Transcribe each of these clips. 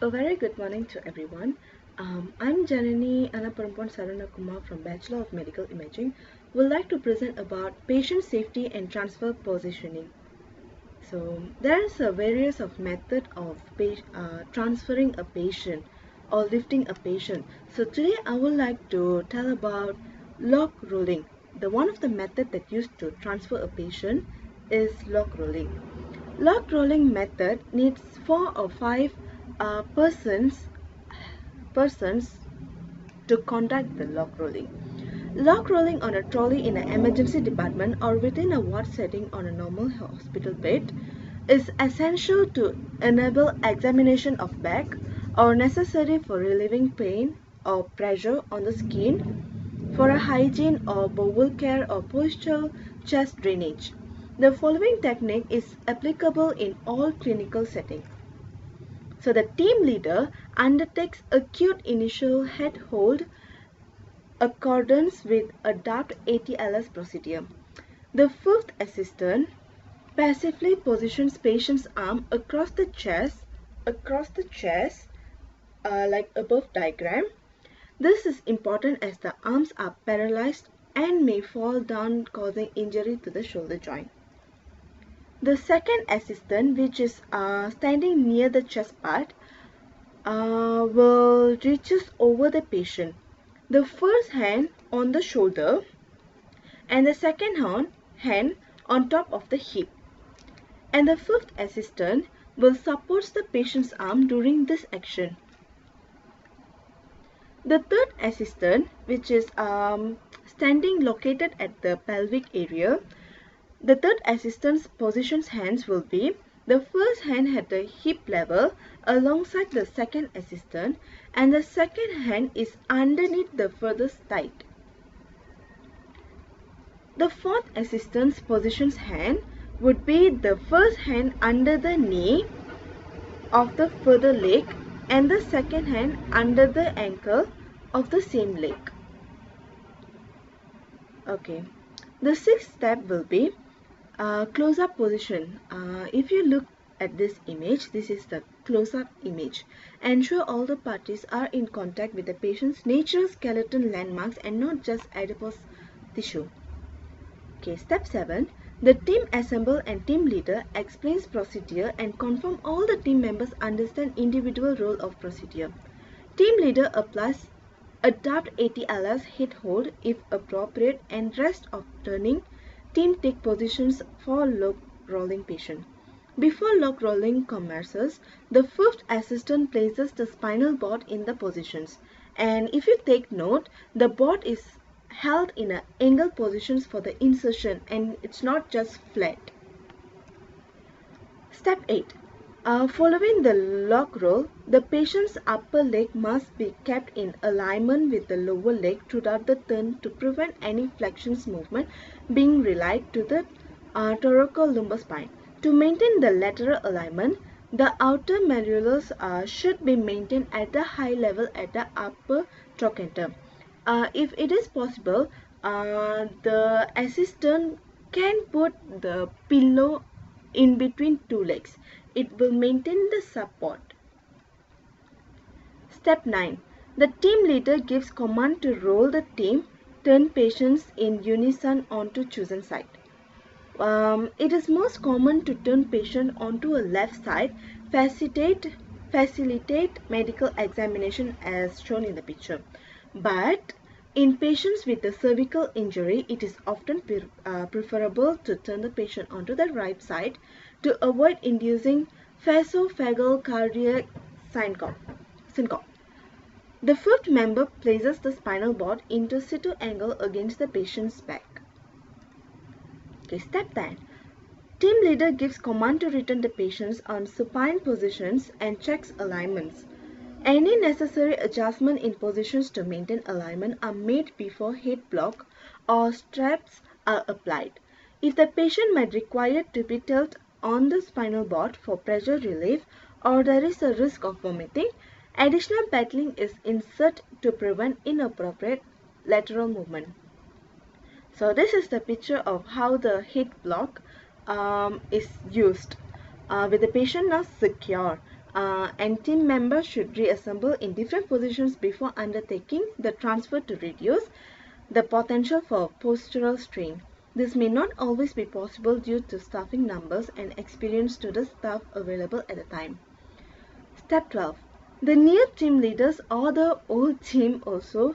A very good morning to everyone. I'm Janani Anaparampon Saranakumar from Bachelor of Medical Imaging. Would like to present about patient safety and transfer positioning. So there is a various of method of transferring a patient or lifting a patient. So today I would like to tell about lock rolling. The one of the method that used to transfer a patient is lock rolling. Lock rolling method needs 4 or 5 persons to conduct the lock rolling. Lock rolling on a trolley in an emergency department or within a ward setting on a normal hospital bed is essential to enable examination of back or necessary for relieving pain or pressure on the skin for a hygiene or bowel care or posture chest drainage. The following technique is applicable in all clinical settings. So the team leader undertakes acute initial head hold accordance with ADAPT ATLS procedure. The fifth assistant passively positions patient's arm across the chest like above diagram. This is important as the arms are paralyzed and may fall down causing injury to the shoulder joint. The second assistant, which is standing near the chest part, will reaches over the patient. The first hand on the shoulder and the second hand on top of the hip. And the fifth assistant will support the patient's arm during this action. The third assistant, which is standing located at the pelvic area, the third assistant's position's hands will be the first hand at the hip level alongside the second assistant and the second hand is underneath the furthest thigh. The fourth assistant's position's hand would be the first hand under the knee of the further leg and the second hand under the ankle of the same leg. Okay, the sixth step will be close-up position. If you look at this image, this is the close-up image. Ensure all the parties are in contact with the patient's natural skeleton landmarks and not just adipose tissue. Okay, step 7. The team assemble and team leader explains procedure and confirm all the team members understand individual role of procedure. Team leader applies ADAPT ATLS head hold if appropriate and rest of turning. Team take positions for lock rolling patient. Before lock rolling commences, the fifth assistant places the spinal board in the positions. And if you take note, the board is held in an angle positions for the insertion and it's not just flat. Step 8. Following the lock roll, the patient's upper leg must be kept in alignment with the lower leg throughout the turn to prevent any flexions movement being relied to the thoracolumbar spine. To maintain the lateral alignment, the outer malleolus should be maintained at the high level at the upper trochanter. If it is possible, the assistant can put the pillow in between two legs. It will maintain the support. Step 9. The team leader gives command to roll the team, turn patients in unison onto chosen side. It is most common to turn patient onto a left side, facilitate medical examination as shown in the picture. But in patients with a cervical injury, it is often preferable to turn the patient onto the right side to avoid inducing esophageal cardiac syncope. The fifth member places the spinal board into situ angle against the patient's back. Okay, step 10. Team leader gives command to return the patients on supine positions and checks alignments. Any necessary adjustment in positions to maintain alignment are made before head block or straps are applied. If the patient might require to be tilted on the spinal board for pressure relief or there is a risk of vomiting, additional padding is inserted to prevent inappropriate lateral movement. So this is the picture of how the head block is used. With the patient now secure, and team members should reassemble in different positions before undertaking the transfer to reduce the potential for postural strain. This may not always be possible due to staffing numbers and experience to the staff available at the time. Step 12. The new team leaders or the old team also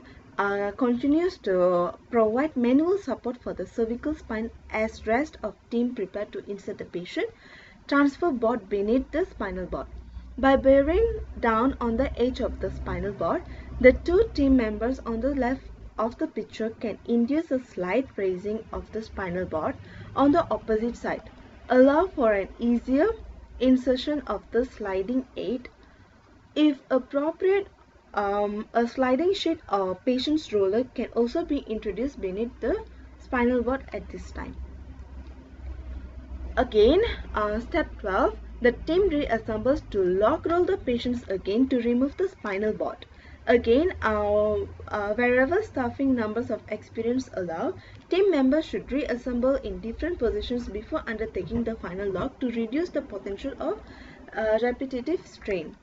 continues to provide manual support for the cervical spine as rest of team prepare to insert the patient transfer board beneath the spinal board. By bearing down on the edge of the spinal board, the two team members on the left of the picture can induce a slight raising of the spinal board on the opposite side, allow for an easier insertion of the sliding aid. If appropriate, a sliding sheet or patient's roller can also be introduced beneath the spinal board at this time. Again, step 12, the team reassembles to lock roll the patients again to remove the spinal board. Again, wherever staffing numbers of experience allow, team members should reassemble in different positions before undertaking the final lock to reduce the potential of repetitive strain.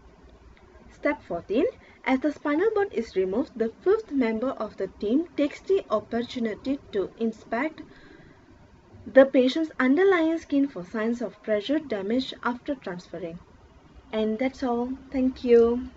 Step 14. As the spinal board is removed, the fifth member of the team takes the opportunity to inspect the patient's underlying skin for signs of pressure damage after transferring. And that's all. Thank you.